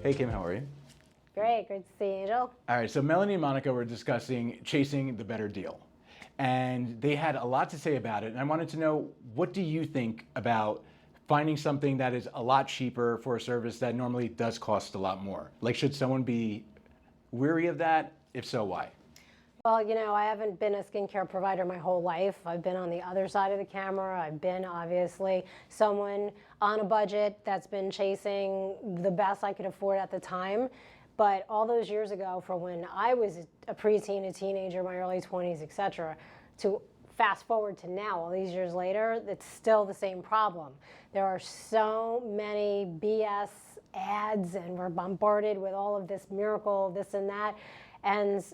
Hey Kim, how are you? Great to see you, Angel. All right, so Melanie and Monica were discussing chasing the better deal. And they had a lot to say about it. And I wanted to know, what do you think about finding something that is a lot cheaper for a service that normally does cost a lot more? Like, should someone be weary of that? If so, why? Well, I haven't been a skincare provider my whole life. I've been on the other side of the camera. I've been, obviously, someone on a budget that's been chasing the best I could afford at the time. But all those years ago, from when I was a preteen, a teenager, my early 20s, etc., to fast forward to now, all these years later, it's still the same problem. There are so many BS ads, and we're bombarded with all of this miracle, this and that. And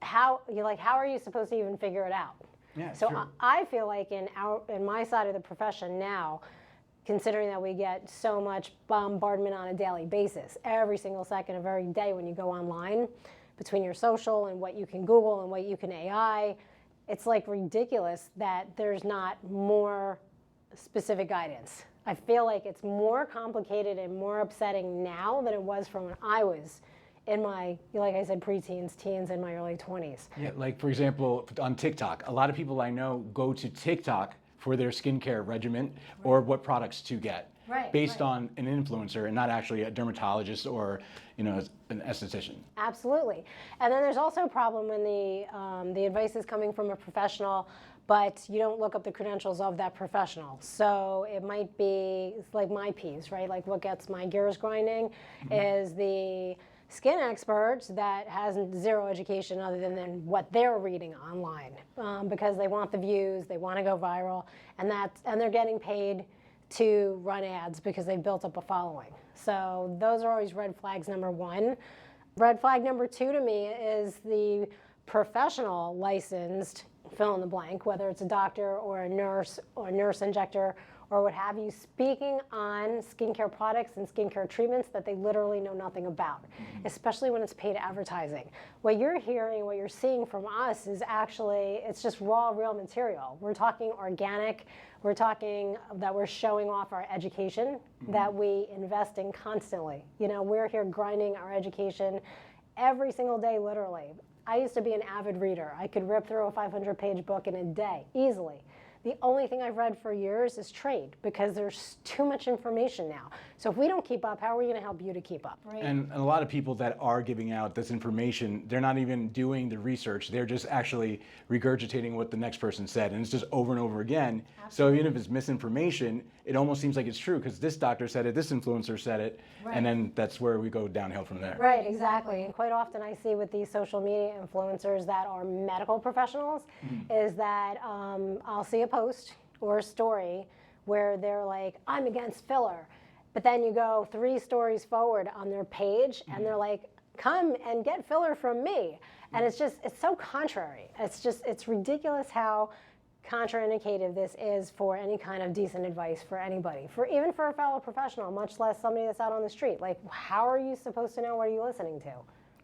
how are you supposed to even figure it out? Yeah, so true. I feel like in my side of the profession now, considering that we get so much bombardment on a daily basis, every single second of every day when you go online, between your social and what you can Google and what you can AI, it's like ridiculous that there's not more specific guidance. I feel like it's more complicated and more upsetting now than it was from when I was in my, like I said, preteens, teens, and my early 20s. Yeah, like for example, on TikTok, a lot of people I know go to TikTok for their skincare regimen or what products to get, based on an influencer and not actually a dermatologist or an esthetician. Absolutely. And then there's also a problem when the advice is coming from a professional, but you don't look up the credentials of that professional. So it might be, it's like my piece, right? Like what gets my gears grinding is the skin expert that has zero education other than what they're reading online, because they want the views, they want to go viral, and they're getting paid to run ads because they've built up a following. So those are always red flags number one. Red flag number two to me is the professional licensed fill in the blank, whether it's a doctor or a nurse injector or what have you, speaking on skincare products and skincare treatments that they literally know nothing about, especially when it's paid advertising. What you're hearing, what you're seeing from us is actually, it's just raw, real material. We're talking organic. We're talking that we're showing off our education that we invest in constantly. We're here grinding our education every single day, literally. I used to be an avid reader. I could rip through a 500-page book in a day, easily. The only thing I've read for years is trade, because there's too much information now. So if we don't keep up, how are we going to help you to keep up? Right? And a lot of people that are giving out this information, they're not even doing the research. They're just actually regurgitating what the next person said. And it's just over and over again. Absolutely. So even if it's misinformation, it almost seems like it's true because this doctor said it, this influencer said it, and then that's where we go downhill from there. Right, exactly. And quite often I see with these social media influencers that are medical professionals is that I'll see a post or a story where they're like, I'm against filler. But then you go 3 stories forward on their page and they're like, come and get filler from me. And it's so contrary. It's ridiculous how contraindicative this is for any kind of decent advice for anybody, even for a fellow professional, much less somebody that's out on the street. Like, how are you supposed to know what are you listening to?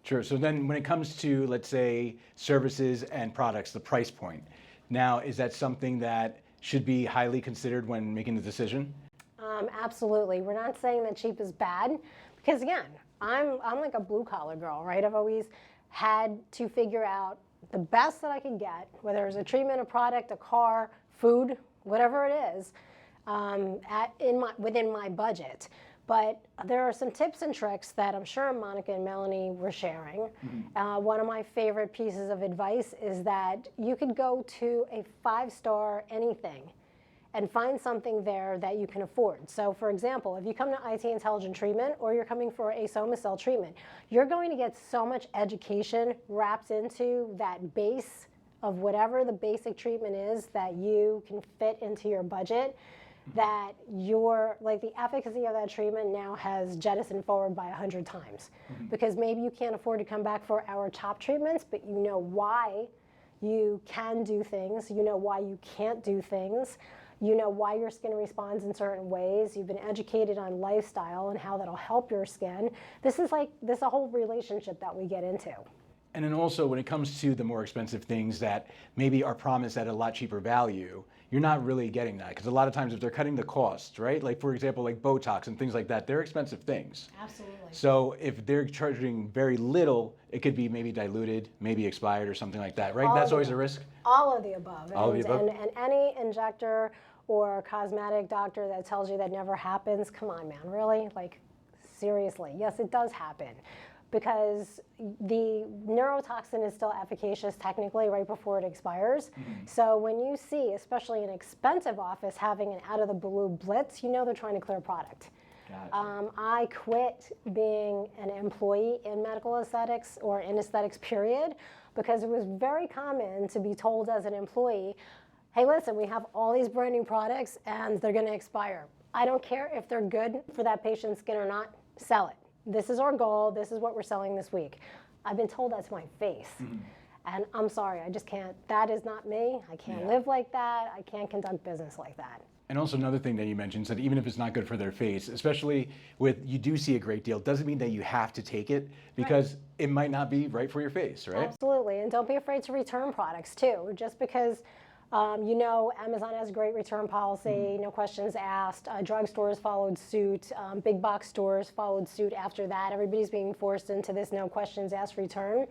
Sure. So then when it comes to, let's say, services and products, the price point, now, is that something that should be highly considered when making the decision? Absolutely. We're not saying that cheap is bad, because again, I'm like a blue collar girl, right? I've always had to figure out the best that I could get, whether it's a treatment, a product, a car, food, whatever it is, within my budget. But there are some tips and tricks that I'm sure Monica and Melanie were sharing. One of my favorite pieces of advice is that you could go to a 5-star anything and find something there that you can afford. So for example, if you come to IT Intelligent Treatment or you're coming for a Somacell treatment, you're going to get so much education wrapped into that base of whatever the basic treatment is that you can fit into your budget, that the efficacy of that treatment now has jettisoned forward by 100 times. Because maybe you can't afford to come back for our top treatments, but you know why you can do things, you know why you can't do things, you know why your skin responds in certain ways, you've been educated on lifestyle and how that'll help your skin. This is a whole relationship that we get into. And then also when it comes to the more expensive things that maybe are promised at a lot cheaper value, you're not really getting that. Because a lot of times if they're cutting the costs, right? Like for example, like Botox and things like that, they're expensive things. Absolutely. So if they're charging very little, it could be maybe diluted, maybe expired or something like that, right? All That's of always the a risk. All of the above. All of the above? And any injector or cosmetic doctor that tells you that never happens, come on, man, really? Like, seriously. Yes, it does happen. Because the neurotoxin is still efficacious technically right before it expires. So when you see, especially an expensive office, having an out-of-the-blue blitz, you know they're trying to clear product. Gotcha. I quit being an employee in medical aesthetics or in aesthetics period because it was very common to be told as an employee, hey, listen, we have all these brand new products and they're going to expire. I don't care if they're good for that patient's skin or not, sell it. This is our goal. This is what we're selling this week. I've been told that to my face. And I'm sorry, I just can't. That is not me. I can't live like that. I can't conduct business like that. And also another thing that you mentioned, that even if it's not good for their face, especially with you do see a great deal, doesn't mean that you have to take it because it might not be right for your face, right? Absolutely. And don't be afraid to return products too. Just because you know, Amazon has a great return policy, no questions asked. Drugstores followed suit. Big box stores followed suit after that. Everybody's being forced into this no questions asked return.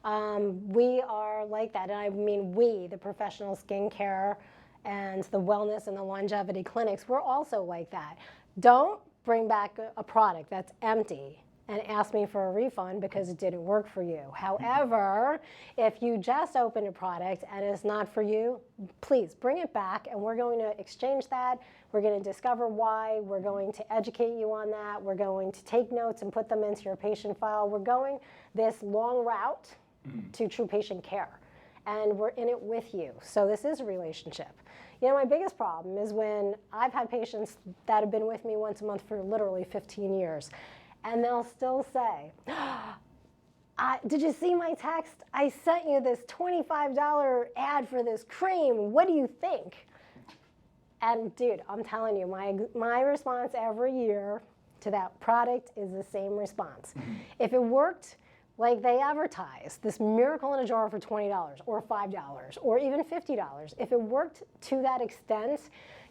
We are like that. And I mean we, the professional skincare and the wellness and the longevity clinics, we're also like that. Don't bring back a product that's empty and ask me for a refund because it didn't work for you. However, if you just open a product and it's not for you, please bring it back and we're going to exchange that. We're going to discover why. We're going to educate you on that. We're going to take notes and put them into your patient file. We're going this long route to true patient care. And we're in it with you. So this is a relationship. You know, my biggest problem is when I've had patients that have been with me once a month for literally 15 years. And they'll still say, did you see my text? I sent you this $25 ad for this cream. What do you think? And dude, I'm telling you, my response every year to that product is the same response. If it worked like they advertised, this miracle in a jar for $20 or $5 or even $50, if it worked to that extent,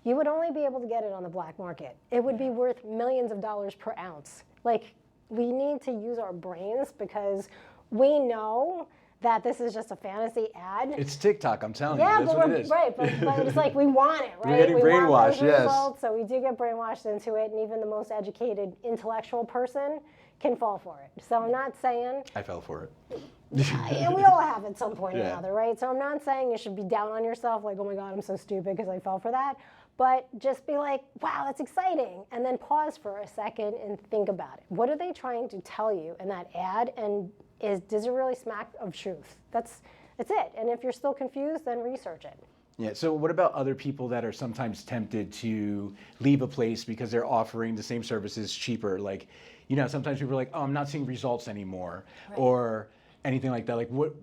you would only be able to get it on the black market. It would be worth millions of dollars per ounce. Like, we need to use our brains because we know that this is just a fantasy ad. It's TikTok, I'm telling you. That's what it is. Right, but it's like we want it, right? We're getting brainwashed, want those yes. results, so we do get brainwashed into it, and even the most educated intellectual person can fall for it. So I'm not saying... I fell for it. And we all have at some point or Yeah. another, right? So I'm not saying you should be down on yourself, like, oh my God, I'm so stupid because I fell for that. But just be like, wow, that's exciting. And then pause for a second and think about it. What are they trying to tell you in that ad? And does it really smack of truth? That's it. And if you're still confused, then research it. Yeah, so what about other people that are sometimes tempted to leave a place because they're offering the same services cheaper? Like, you know, sometimes people are like, oh, I'm not seeing results anymore, or anything like that. Like, what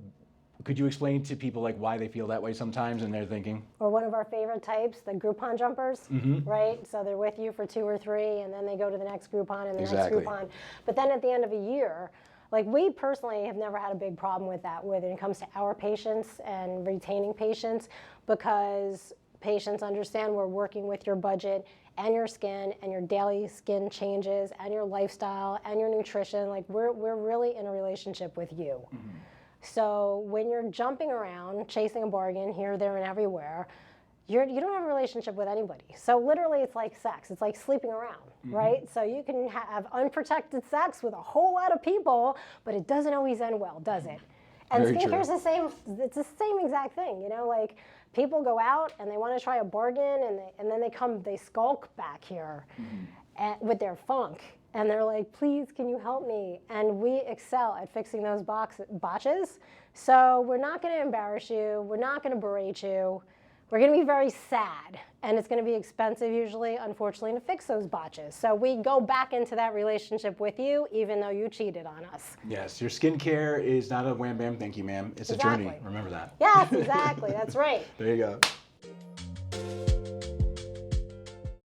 could you explain to people like why they feel that way sometimes and they're thinking? Or one of our favorite types, the Groupon jumpers, right? So they're with you for 2 or 3, and then they go to the next Groupon and the next Groupon. But then at the end of a year, like we personally have never had a big problem with that when it comes to our patients and retaining patients, because patients understand we're working with your budget and your skin and your daily skin changes and your lifestyle and your nutrition. Like we're really in a relationship with you. So when you're jumping around, chasing a bargain here, there, and everywhere, you don't have a relationship with anybody. So literally it's like sex. It's like sleeping around, right? So you can have unprotected sex with a whole lot of people, but it doesn't always end well, does it? And Very skincare's true. the same. It's the same exact thing, you know, like people go out and they want to try a bargain and then they skulk back here with their funk. And they're like, please, can you help me? And we excel at fixing those botches. So we're not going to embarrass you. We're not going to berate you. We're going to be very sad. And it's going to be expensive usually, unfortunately, to fix those botches. So we go back into that relationship with you, even though you cheated on us. Yes, your skincare is not a wham bam, thank you, ma'am. It's a journey. Remember that. Yes, exactly. That's right. There you go.